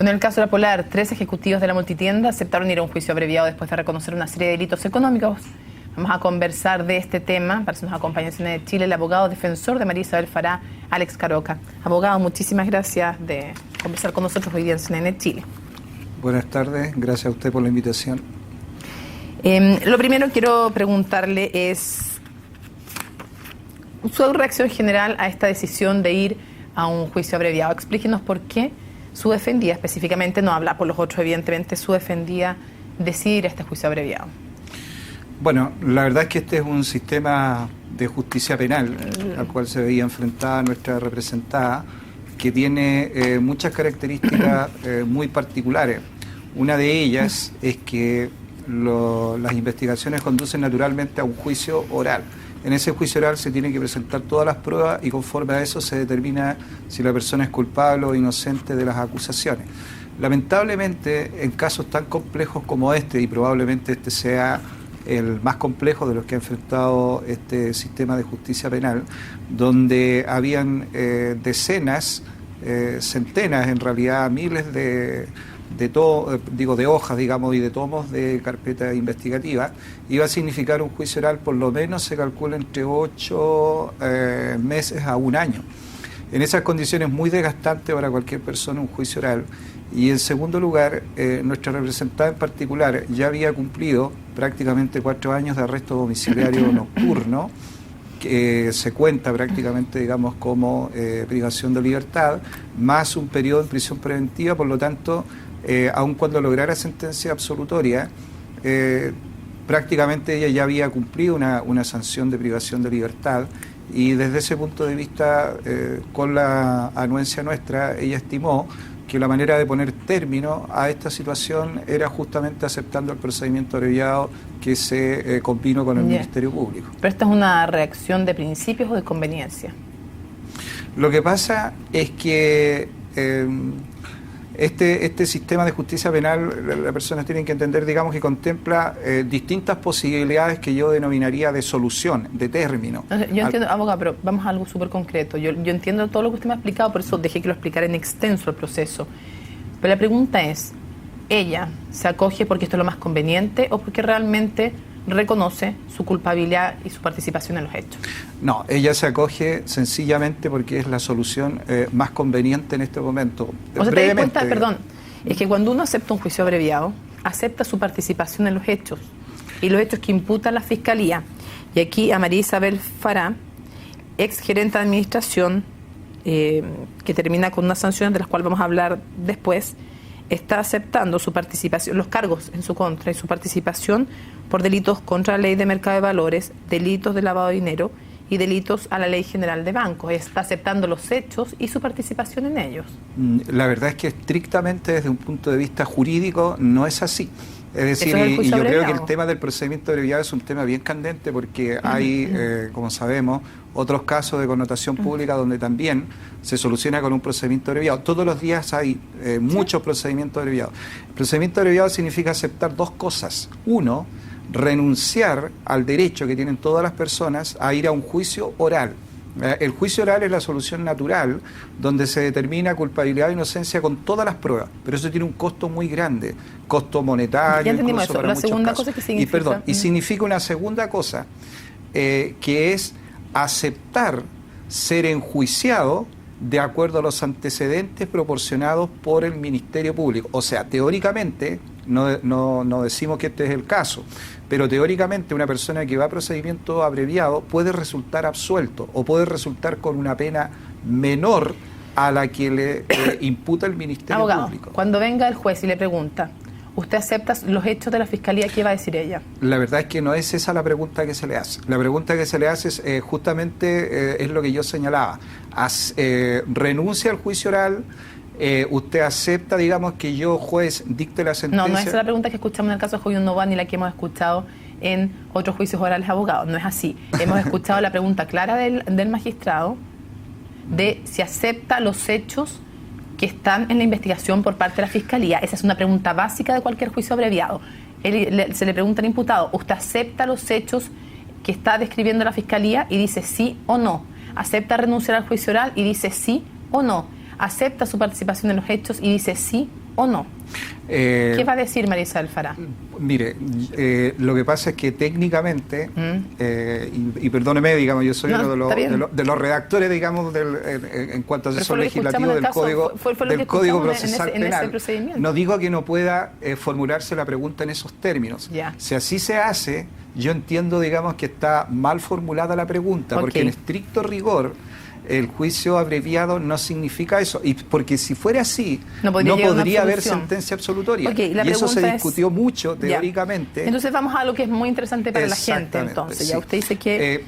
En el caso de la Polar, 3 ejecutivos de la multitienda aceptaron ir a un juicio abreviado después de reconocer una serie de delitos económicos. Vamos a conversar de este tema. Para eso nos acompaña en Cine de Chile el abogado defensor de María Isabel Fará, Alex Caroca. Abogado, muchísimas gracias de conversar con nosotros hoy día en Cine de Chile. Buenas tardes, gracias a usted por la invitación. Lo primero que quiero preguntarle es su reacción general a esta decisión de ir a un juicio abreviado. Explíquenos por qué su defendida, específicamente, no habla por los otros, evidentemente, su defendida decide ir a este juicio abreviado. Bueno, la verdad es que este es un sistema de justicia penal al cual se veía enfrentada nuestra representada, que tiene muchas características muy particulares. Una de ellas es que las investigaciones conducen naturalmente a un juicio oral. En ese juicio oral se tienen que presentar todas las pruebas y conforme a eso se determina si la persona es culpable o inocente de las acusaciones. Lamentablemente, en casos tan complejos como este, y probablemente este sea el más complejo de los que ha enfrentado este sistema de justicia penal, donde habían decenas, centenas en realidad, miles de hojas, digamos, y de tomos de carpeta investigativa, iba a significar un juicio oral, por lo menos se calcula entre 8 meses a un año. En esas condiciones muy desgastantes para cualquier persona un juicio oral. Y en segundo lugar, nuestra representada en particular ya había cumplido prácticamente 4 años de arresto domiciliario nocturno, que se cuenta prácticamente, digamos, como privación de libertad, más un periodo en prisión preventiva. Por lo tanto, aun cuando lograra sentencia absolutoria, prácticamente ella ya había cumplido una sanción de privación de libertad, y desde ese punto de vista, con la anuencia nuestra, ella estimó que la manera de poner término a esta situación era justamente aceptando el procedimiento abreviado que se convino con el Ministerio Público. ¿Pero esta es una reacción de principios o de conveniencia? Lo que pasa es que este sistema de justicia penal, las personas tienen que entender, digamos, que contempla distintas posibilidades que yo denominaría de solución, de término. Yo entiendo, abogado, pero vamos a algo súper concreto. Yo entiendo todo lo que usted me ha explicado, por eso dejé que lo explicara en extenso el proceso. Pero la pregunta es, ¿ella se acoge porque esto es lo más conveniente o porque realmente reconoce su culpabilidad y su participación en los hechos? No, ella se acoge sencillamente porque es la solución más conveniente en este momento. O sea, te das cuenta, perdón, es que cuando uno acepta un juicio abreviado, acepta su participación en los hechos y los hechos que imputa la Fiscalía. Y aquí a María Isabel Fará, ex gerente de administración, que termina con unas sanciones de las cuales vamos a hablar después, está aceptando su participación, los cargos en su contra y su participación por delitos contra la ley de mercado de valores, delitos de lavado de dinero y delitos a la ley general de bancos. Está aceptando los hechos y su participación en ellos. La verdad es que estrictamente desde un punto de vista jurídico no es así. Es decir, y yo creo que el tema del procedimiento abreviado es un tema bien candente porque hay, como sabemos, otros casos de connotación pública donde también se soluciona con un procedimiento abreviado. Todos los días hay muchos procedimientos abreviados. El procedimiento abreviado significa aceptar dos cosas. Uno, renunciar al derecho que tienen todas las personas a ir a un juicio oral. El juicio oral es la solución natural donde se determina culpabilidad o inocencia con todas las pruebas, pero eso tiene un costo muy grande, costo monetario. Ya entendimos eso. Para la muchos segunda casos. cosa que significa... Y significa una segunda cosa, que es aceptar ser enjuiciado de acuerdo a los antecedentes proporcionados por el Ministerio Público. O sea, teóricamente, no decimos que este es el caso, pero teóricamente una persona que va a procedimiento abreviado puede resultar absuelto o puede resultar con una pena menor a la que le imputa el Ministerio Abogado, Público. Cuando venga el juez y le pregunta, ¿usted acepta los hechos de la Fiscalía? ¿Qué va a decir ella? La verdad es que no es esa la pregunta que se le hace. La pregunta que se le hace es justamente es lo que yo señalaba. Renuncia al juicio oral. ¿Usted acepta, digamos, que yo, juez, dicte la sentencia? No es esa la pregunta que escuchamos en el caso de Joyun Novoa ni la que hemos escuchado en otros juicios orales abogados. No es así. Hemos escuchado la pregunta clara del magistrado de si acepta los hechos que están en la investigación por parte de la Fiscalía. Esa es una pregunta básica de cualquier juicio abreviado. Se le pregunta al imputado, ¿usted acepta los hechos que está describiendo la Fiscalía? Y dice sí o no. ¿Acepta renunciar al juicio oral? Y dice sí o no. ¿Acepta su participación en los hechos? Y dice sí o no? ¿Qué va a decir María Isabel Farah? Mire, lo que pasa es que técnicamente, y perdóneme, digamos, yo soy uno de los redactores, digamos, en cuanto a asesor legislativo del Código Procesal Penal. No digo que no pueda formularse la pregunta en esos términos. Ya. Si así se hace, yo entiendo, digamos, que está mal formulada la pregunta, porque en estricto rigor el juicio abreviado no significa eso, y porque si fuera así no podría haber sentencia absolutoria, y eso se discutió mucho teóricamente. Entonces vamos a lo que es muy interesante para la gente. Entonces ya usted dice que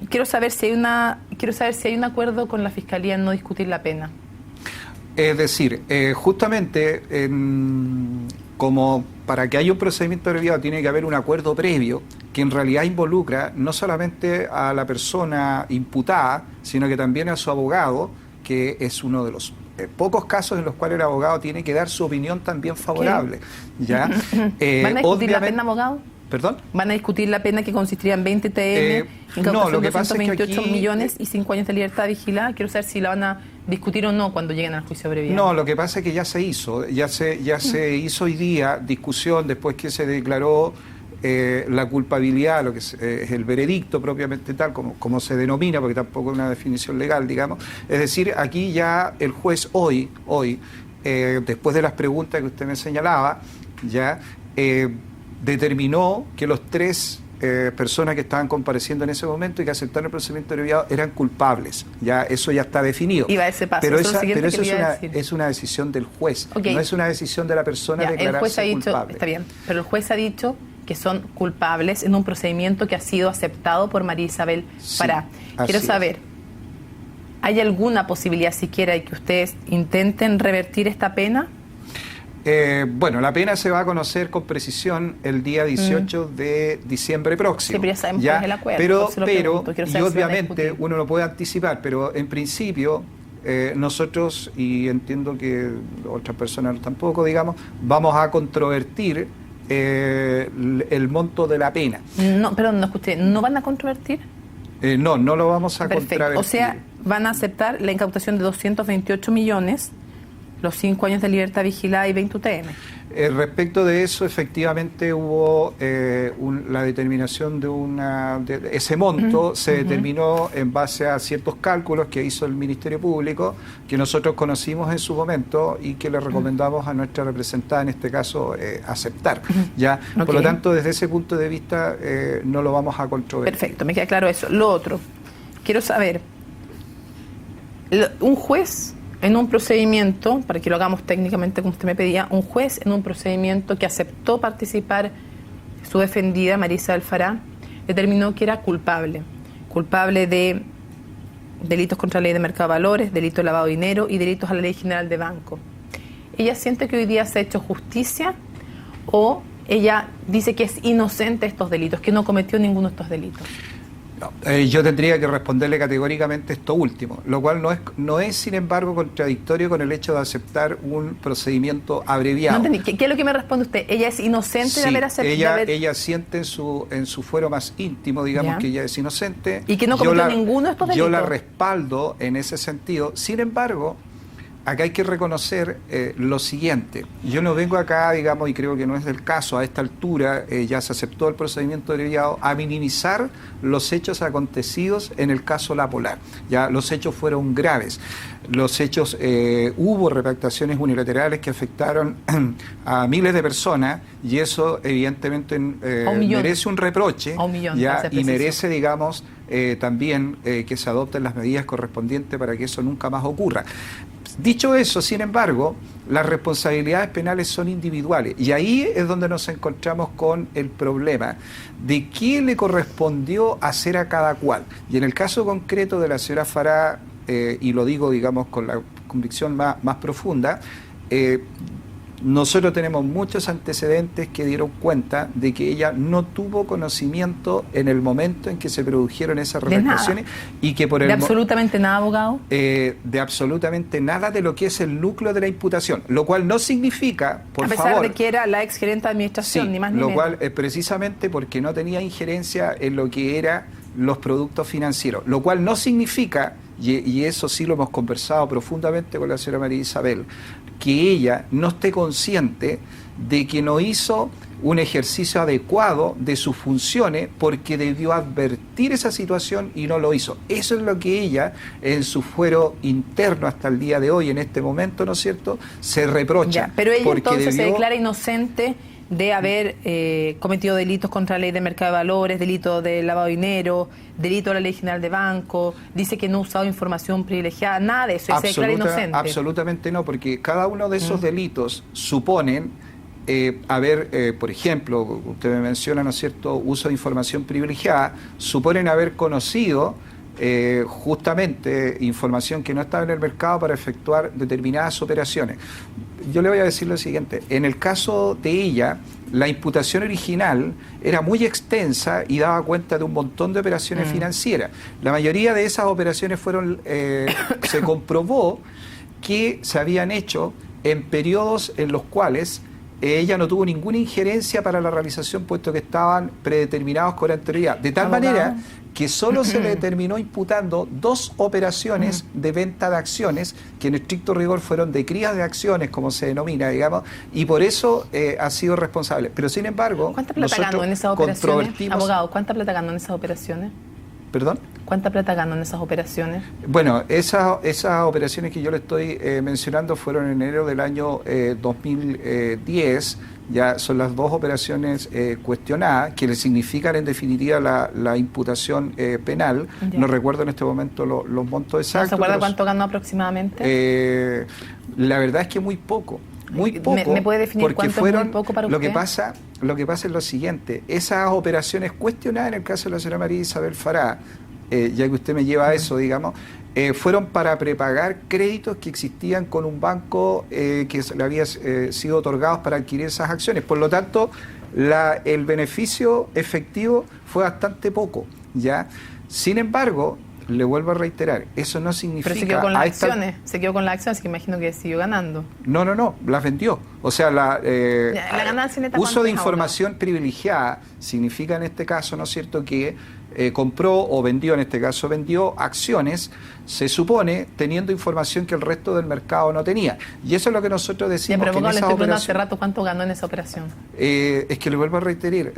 quiero saber si hay un acuerdo con la Fiscalía en no discutir la pena. Es decir, justamente como para que haya un procedimiento abreviado tiene que haber un acuerdo previo que en realidad involucra no solamente a la persona imputada, sino que también a su abogado, que es uno de los pocos casos en los cuales el abogado tiene que dar su opinión también favorable. ¿Ya? ¿Van a discutir la pena, abogado? ¿Perdón? ¿Van a discutir la pena que consistiría en 20 TM, incautación de 228 millones y 5 años de libertad vigilada? Quiero saber si la van a discutir o no cuando lleguen al juicio abreviado. No, lo que pasa es que ya se hizo, ya se hizo hoy día discusión después que se declaró la culpabilidad, lo que es el veredicto propiamente tal, como se denomina, porque tampoco es una definición legal, digamos. Es decir, aquí ya el juez hoy, después de las preguntas que usted me señalaba, ya determinó que los tres personas que estaban compareciendo en ese momento y que aceptaron el procedimiento abreviado eran culpables. Ya eso ya está definido. Iba a ese paso. Pero eso es una decisión del juez, no es una decisión de la persona declararse el juez ha dicho, culpable. Está bien, pero el juez ha dicho que son culpables en un procedimiento que ha sido aceptado por María Isabel Farah. Quiero saber, ¿hay alguna posibilidad siquiera de que ustedes intenten revertir esta pena? Bueno, la pena se va a conocer con precisión el día 18 de diciembre próximo. Sí, pero ya sabemos cuál es el acuerdo. Pero y obviamente uno lo puede anticipar, pero en principio nosotros, y entiendo que otras personas tampoco, digamos, vamos a controvertir el monto de la pena. No, perdón, no escuché, ¿no van a controvertir? No lo vamos a controvertir. O sea, van a aceptar la incautación de 228 millones, los 5 años de libertad vigilada y 20 UTM. Respecto de eso, efectivamente hubo la determinación de ese monto, se determinó en base a ciertos cálculos que hizo el Ministerio Público, que nosotros conocimos en su momento y que le recomendamos a nuestra representada, en este caso, aceptar. ¿Ya? Por lo tanto, desde ese punto de vista, no lo vamos a controvertir. Perfecto, me queda claro eso. Lo otro, quiero saber, un juez en un procedimiento, para que lo hagamos técnicamente como usted me pedía, un juez en un procedimiento que aceptó participar su defendida, María Isabel Farah, determinó que era culpable de delitos contra la ley de mercado de valores, delitos de lavado de dinero y delitos a la ley general de banco. ¿Ella siente que hoy día se ha hecho justicia o ella dice que es inocente de estos delitos, que no cometió ninguno de estos delitos? Yo tendría que responderle categóricamente esto último, lo cual no es sin embargo contradictorio con el hecho de aceptar un procedimiento abreviado. No entendí. ¿Qué es lo que me responde usted? ¿Ella es inocente de haber aceptado? Ella siente en su fuero más íntimo, digamos, que ella es inocente. ¿Y que no cometió ninguno de estos delitos? Yo la respaldo en ese sentido. Sin embargo, acá hay que reconocer lo siguiente. Yo no vengo acá, digamos, y creo que no es del caso, a esta altura ya se aceptó el procedimiento abreviado, a minimizar los hechos acontecidos en el caso La Polar. Ya los hechos fueron graves. Los hechos, hubo repactaciones unilaterales que afectaron a miles de personas y eso evidentemente merece un reproche y merece, digamos, también que se adopten las medidas correspondientes para que eso nunca más ocurra. Dicho eso, sin embargo, las responsabilidades penales son individuales y ahí es donde nos encontramos con el problema de qué le correspondió hacer a cada cual. Y en el caso concreto de la señora Farah, y lo digo, digamos, con la convicción más profunda, nosotros tenemos muchos antecedentes que dieron cuenta de que ella no tuvo conocimiento en el momento en que se produjeron esas repactaciones y que por el absolutamente nada, abogado. De absolutamente nada de lo que es el núcleo de la imputación, lo cual no significa, por favor, a pesar de que era la ex gerente de administración, ni más ni menos. Lo cual precisamente porque no tenía injerencia en lo que era los productos financieros, lo cual no significa y eso sí lo hemos conversado profundamente con la señora María Isabel, que ella no esté consciente de que no hizo un ejercicio adecuado de sus funciones porque debió advertir esa situación y no lo hizo. Eso es lo que ella, en su fuero interno hasta el día de hoy, en este momento, ¿no es cierto?, se reprocha. Ya, pero ella entonces se declara inocente de haber cometido delitos contra la ley de mercado de valores, delito de lavado de dinero, delito de la ley general de banco, dice que no ha usado información privilegiada, nada de eso, se declara inocente. Absolutamente no, porque cada uno de esos delitos suponen por ejemplo, usted me menciona, ¿no es cierto?, uso de información privilegiada, suponen haber conocido justamente información que no estaba en el mercado para efectuar determinadas operaciones. Yo le voy a decir lo siguiente, en el caso de ella, la imputación original era muy extensa y daba cuenta de un montón de operaciones financieras. La mayoría de esas operaciones se comprobó que se habían hecho en periodos en los cuales ella no tuvo ninguna injerencia para la realización, puesto que estaban predeterminados con anterioridad. De tal manera que solo se le terminó imputando 2 operaciones de venta de acciones, que en estricto rigor fueron de crías de acciones, como se denomina, digamos, y por eso ha sido responsable. Pero sin embargo, ¿cuánta plata ganó en esas operaciones? Abogado, ¿cuánta plata ganó en esas operaciones? ¿Perdón? ¿Cuánta plata ganó en esas operaciones? Bueno, esas operaciones que yo le estoy mencionando fueron en enero del año 2010, ya son las 2 operaciones cuestionadas, que le significan en definitiva la imputación penal. Ya. No recuerdo en este momento los montos exactos. ¿No se acuerda cuánto ganó aproximadamente? La verdad es que muy poco. Muy poco. ¿Me puede definir cuánto es muy poco para usted? Lo que pasa es lo siguiente, esas operaciones cuestionadas en el caso de la señora María Isabel Fará, ya que usted me lleva a eso, digamos, fueron para prepagar créditos que existían con un banco que le había sido otorgados para adquirir esas acciones. Por lo tanto, el beneficio efectivo fue bastante poco, ¿ya? Sin embargo, le vuelvo a reiterar, eso no significa... Pero se quedó con las acciones, así que imagino que siguió ganando. No, las vendió. O sea, la ganancia neta uso de información privilegiada significa en este caso, ¿no es cierto?, que compró o vendió, en este caso vendió acciones, se supone, teniendo información que el resto del mercado no tenía. Y eso es lo que nosotros decimos. Pero le estoy preguntando hace rato cuánto ganó en esa operación. Es que le vuelvo a repetir.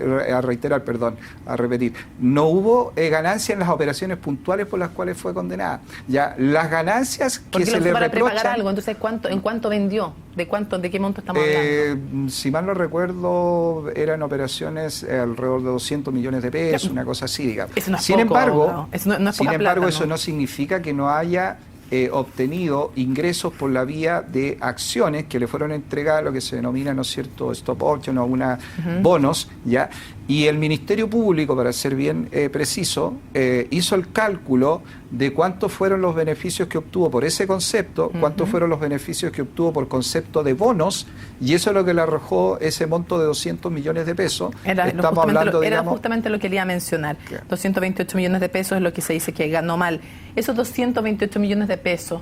No hubo ganancia en las operaciones puntuales por las cuales fue condenada. Ya, las ganancias que se le para reprochan... prepagar algo, entonces, ¿en cuánto vendió? ¿De qué monto estamos hablando? Si mal no recuerdo, eran operaciones alrededor de 200 millones de pesos, una cosa así, digamos. Eso no es sin poco, embargo, plata, eso no significa que no haya obtenido ingresos por la vía de acciones que le fueron entregadas, lo que se denomina, ¿no es cierto?, stop option o una bonos, ¿ya? Y el Ministerio Público, para ser bien preciso, hizo el cálculo de cuántos fueron los beneficios que obtuvo por ese concepto, cuántos fueron los beneficios que obtuvo por concepto de bonos, y eso es lo que le arrojó ese monto de 200 millones de pesos. Era justamente lo que le iba a mencionar. 228 millones de pesos es lo que se dice que ganó mal. Esos 228 millones de pesos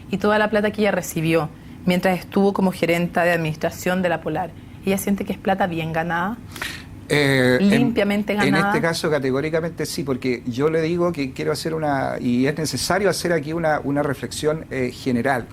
y toda la plata que ella recibió mientras estuvo como gerenta de administración de la Polar, ¿ella siente que es plata bien ganada? Limpiamente ganada. En este caso categóricamente sí, porque yo le digo que quiero hacer y es necesario hacer aquí una reflexión general.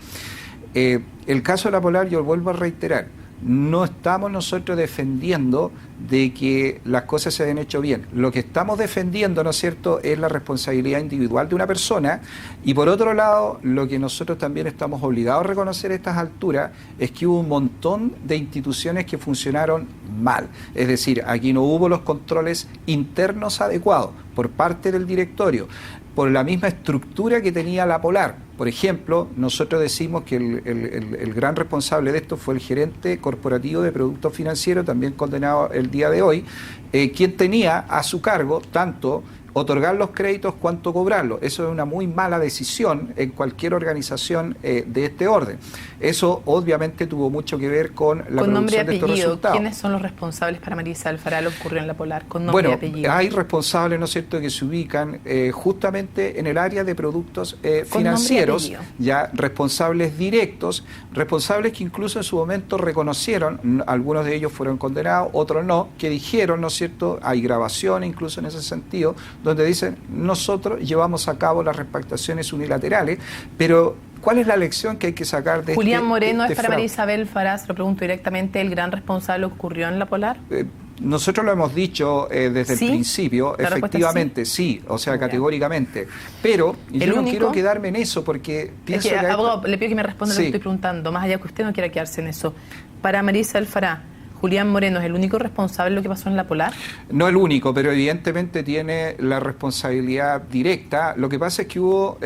El caso de la Polar, yo vuelvo a reiterar, no estamos nosotros defendiendo de que las cosas se hayan hecho bien. Lo que estamos defendiendo, ¿no es cierto?, es la responsabilidad individual de una persona, y por otro lado, lo que nosotros también estamos obligados a reconocer a estas alturas es que hubo un montón de instituciones que funcionaron mal. Es decir, aquí no hubo los controles internos adecuados por parte del directorio, por la misma estructura que tenía la Polar. Por ejemplo, nosotros decimos que el gran responsable de esto fue el gerente corporativo de productos financieros, también condenado el día de hoy, quien tenía a su cargo tanto otorgar los créditos cuanto cobrarlos. Eso es una muy mala decisión en cualquier organización de este orden. Eso obviamente tuvo mucho que ver con la con nombre y producción de estos apellido. resultados. ¿Quiénes son los responsables para María Isabel Farah lo que ocurrió en la Polar? Con nombre y Bueno, apellido. hay responsables, ¿no es cierto?, que se ubican justamente en el área de productos financieros, ya responsables directos, responsables que incluso en su momento reconocieron, algunos de ellos fueron condenados, otros no, que dijeron, ¿no es cierto?, hay grabaciones incluso en ese sentido, donde dicen, nosotros llevamos a cabo las repactaciones unilaterales, pero ¿cuál es la lección que hay que sacar de Julián Moreno este es para fraude? María Isabel Farah, se lo pregunto directamente, el gran responsable que ocurrió en la Polar. Nosotros lo hemos dicho desde ¿Sí? el principio, ¿La efectivamente, sí, o sea, Ya. categóricamente. Pero yo no quiero quedarme en eso porque pienso que... abogado, le pido que me responda lo que Sí. estoy preguntando, más allá que usted no quiera quedarse en eso. Para María Isabel Farah, ¿Julián Moreno es el único responsable de lo que pasó en la Polar? No el único, pero evidentemente tiene la responsabilidad directa. Lo que pasa es que hubo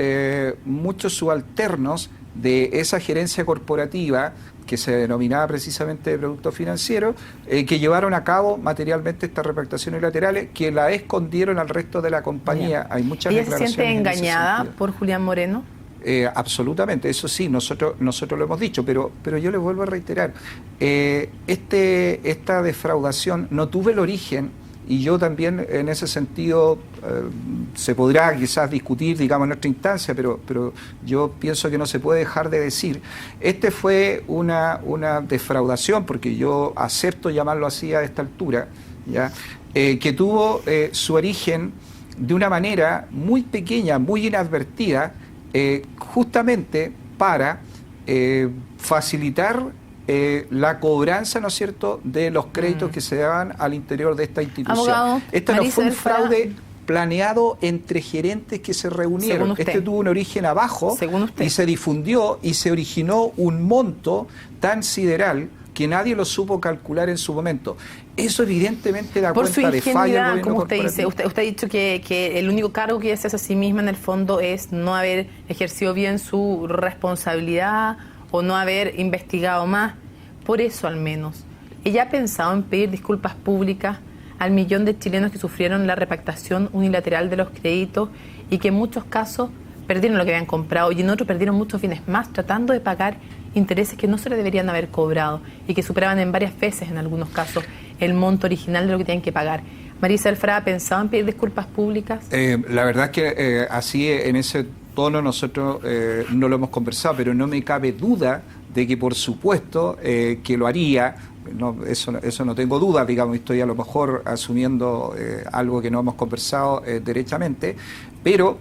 muchos subalternos de esa gerencia corporativa que se denominaba precisamente de productos financieros, que llevaron a cabo materialmente estas repactaciones laterales, que la escondieron al resto de la compañía. Hay muchas ¿Ella se declaraciones siente en ese engañada sentido. por Julián Moreno? Absolutamente, eso sí, nosotros lo hemos dicho, pero yo les vuelvo a reiterar, esta defraudación no tuvo el origen, y yo también en ese sentido se podrá quizás discutir, digamos, en nuestra instancia, pero yo pienso que no se puede dejar de decir, fue una defraudación, porque yo acepto llamarlo así a esta altura, ¿ya? Que tuvo su origen de una manera muy pequeña, muy inadvertida, justamente para facilitar la cobranza, ¿no es cierto?, de los créditos que se daban al interior de esta institución. Abogado, Este no fue un fraude Farah, planeado entre gerentes que se reunieron. Según usted. Tuvo un origen abajo Según usted. y se difundió y se originó un monto tan sideral que nadie lo supo calcular en su momento. Eso evidentemente da por su cuenta de fallo del ingenuidad, gobierno como usted dice, corporativo. usted ha dicho que el único cargo que ella se hace a sí misma en el fondo es no haber ejercido bien su responsabilidad o no haber investigado más. Por eso al menos, ella ha pensado en pedir disculpas públicas al millón de chilenos que sufrieron la repactación unilateral de los créditos y que en muchos casos perdieron lo que habían comprado y en otros perdieron muchos bienes más tratando de pagar intereses que no se le deberían haber cobrado y que superaban en varias veces, en algunos casos, el monto original de lo que tienen que pagar. María Isabel Farah, ¿ha pensado en pedir disculpas públicas? La verdad es que así, en ese tono, nosotros no lo hemos conversado, pero no me cabe duda de que, por supuesto, que lo haría. No, eso no tengo duda, digamos, estoy a lo mejor asumiendo algo que no hemos conversado derechamente, pero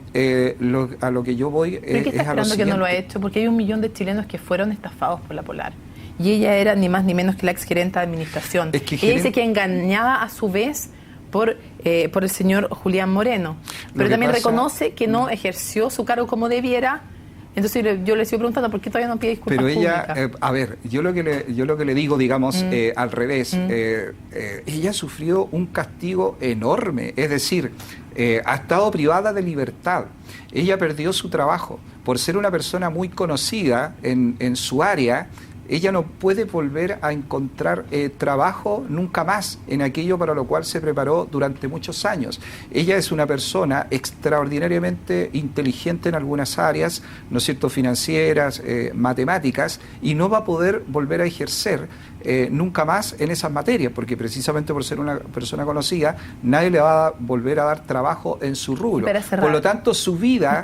a lo que yo voy ¿Pero qué está es a lo esperando que siguiente. no lo ha hecho? Porque hay 1 millón de chilenos que fueron estafados por la Polar. Y ella era ni más ni menos que la exgerenta de administración. Es que ella dice que engañada a su vez por el señor Julián Moreno. Pero también reconoce que no ejerció su cargo como debiera. Entonces yo le sigo preguntando por qué todavía no pide disculpas Pero ella, públicas. a ver, yo lo que le digo, digamos, al revés, ella sufrió un castigo enorme, es decir, ha estado privada de libertad. Ella perdió su trabajo por ser una persona muy conocida en su área. Ella no puede volver a encontrar trabajo nunca más en aquello para lo cual se preparó durante muchos años. Ella es una persona extraordinariamente inteligente en algunas áreas, ¿no es cierto?, financieras, matemáticas, y no va a poder volver a ejercer nunca más en esas materias, porque precisamente por ser una persona conocida, nadie le va a volver a dar trabajo en su rubro. Por lo tanto, su vida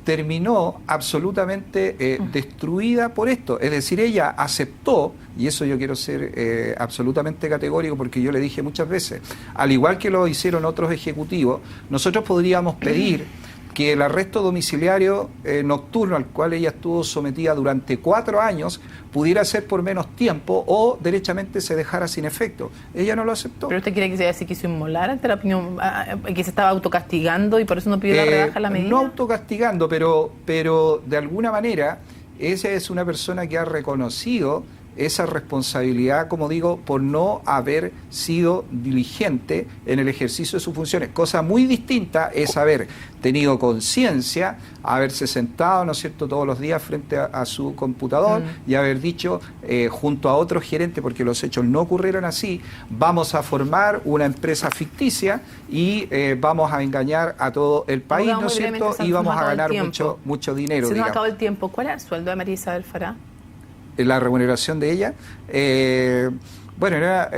terminó absolutamente destruida por esto. Es decir, ella aceptó, y eso yo quiero ser absolutamente categórico porque yo le dije muchas veces, al igual que lo hicieron otros ejecutivos, nosotros podríamos pedir que el arresto domiciliario nocturno al cual ella estuvo sometida durante 4 años pudiera ser por menos tiempo o derechamente se dejara sin efecto. Ella no lo aceptó. ¿Pero usted cree que ella se quiso inmolar ante la opinión, que se estaba autocastigando y por eso no pidió la rebaja a la medida? No autocastigando, pero de alguna manera ella es una persona que ha reconocido esa responsabilidad, como digo, por no haber sido diligente en el ejercicio de sus funciones. Cosa muy distinta es haber tenido conciencia, haberse sentado, ¿no es cierto?, todos los días frente a su computador y haber dicho, junto a otros gerentes, porque los hechos no ocurrieron así, vamos a formar una empresa ficticia y vamos a engañar a todo el país, ¿no es cierto?, y vamos a ganar mucho dinero. Se nos acabó el tiempo. ¿Cuál era el sueldo de María Isabel Farah? La remuneración de ella, bueno, era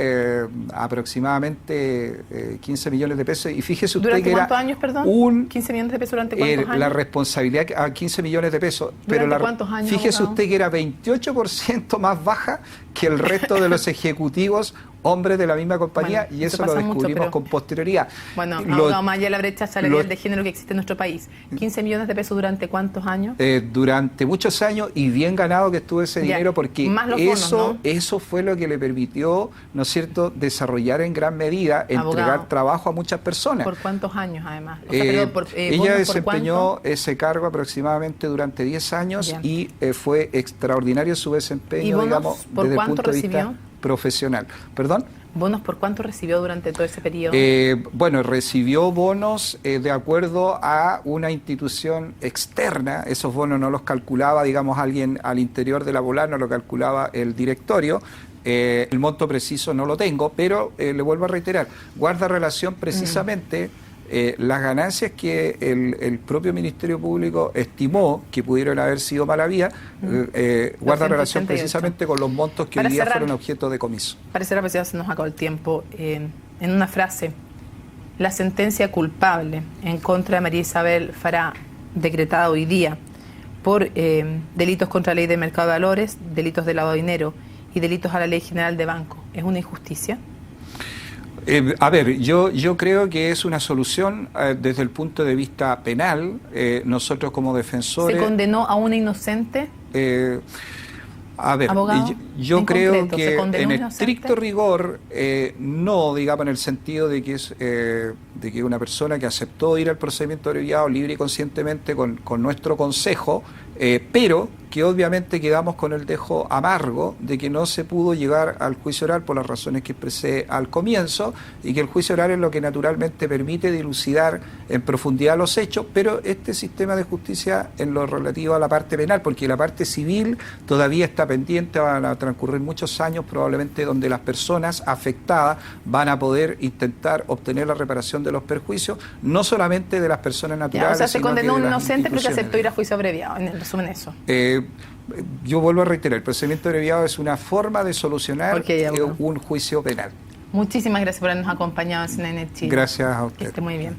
aproximadamente 15 millones de pesos. Y fíjese usted ¿Durante que cuántos era años, perdón? 15 millones de pesos durante cuántos años. la responsabilidad a 15 millones de pesos. Pero ¿Cuántos años, fíjese abogado? usted que era 28% más baja que el resto de los ejecutivos hombres de la misma compañía, Bueno, y eso lo descubrimos con posterioridad. Bueno, abogado, más allá de la brecha salarial de género que existe en nuestro país. 15 millones de pesos durante cuántos años. Durante muchos años, y bien ganado que estuvo ese dinero, porque más los bonos, ¿no? eso fue lo que le permitió, ¿no es cierto?, desarrollar en gran medida, Abogado, entregar trabajo a muchas personas. ¿Por cuántos años, además? O sea, perdón, ella desempeñó ese cargo aproximadamente durante 10 años. Ya. Y fue extraordinario su desempeño, ¿Y bonos, digamos, por desde el cuánto punto de recibió? vista profesional. ¿Perdón? ¿Bonos por cuánto recibió durante todo ese periodo? Bueno, recibió bonos de acuerdo a una institución externa. Esos bonos no los calculaba, digamos, alguien al interior de la Polar, no lo calculaba el directorio. El monto preciso no lo tengo, pero le vuelvo a reiterar, guarda relación precisamente las ganancias que el propio Ministerio Público estimó que pudieron haber sido mala vía, guarda relación precisamente con los montos que hoy día fueron objeto de comiso. Para cerrar, pues ya se nos acabó el tiempo. En una frase, la sentencia culpable en contra de María Isabel Farah, decretada hoy día por delitos contra la ley de mercado de valores, delitos de lavado de dinero y delitos a la ley general de banco, ¿es una injusticia? A ver, yo creo que es una solución desde el punto de vista penal. Nosotros como defensores... ¿Se condenó a una inocente? A ver, Abogado, yo creo concreto, que en estricto rigor, no, digamos, en el sentido de que es de que una persona que aceptó ir al procedimiento abreviado libre y conscientemente con nuestro consejo, pero que obviamente quedamos con el dejo amargo de que no se pudo llegar al juicio oral por las razones que expresé al comienzo, y que el juicio oral es lo que naturalmente permite dilucidar en profundidad los hechos, pero este sistema de justicia en lo relativo a la parte penal, porque la parte civil todavía está pendiente, van a transcurrir muchos años probablemente donde las personas afectadas van a poder intentar obtener la reparación de los perjuicios, no solamente de las personas naturales. Ya, o sea, se condenó a un inocente pero que instituciones, aceptó ir a juicio abreviado, en resumen eso. Yo vuelvo a reiterar, el procedimiento abreviado es una forma de solucionar un juicio penal. Muchísimas gracias por habernos acompañado en CNN Chile. Gracias a usted. Que esté muy bien.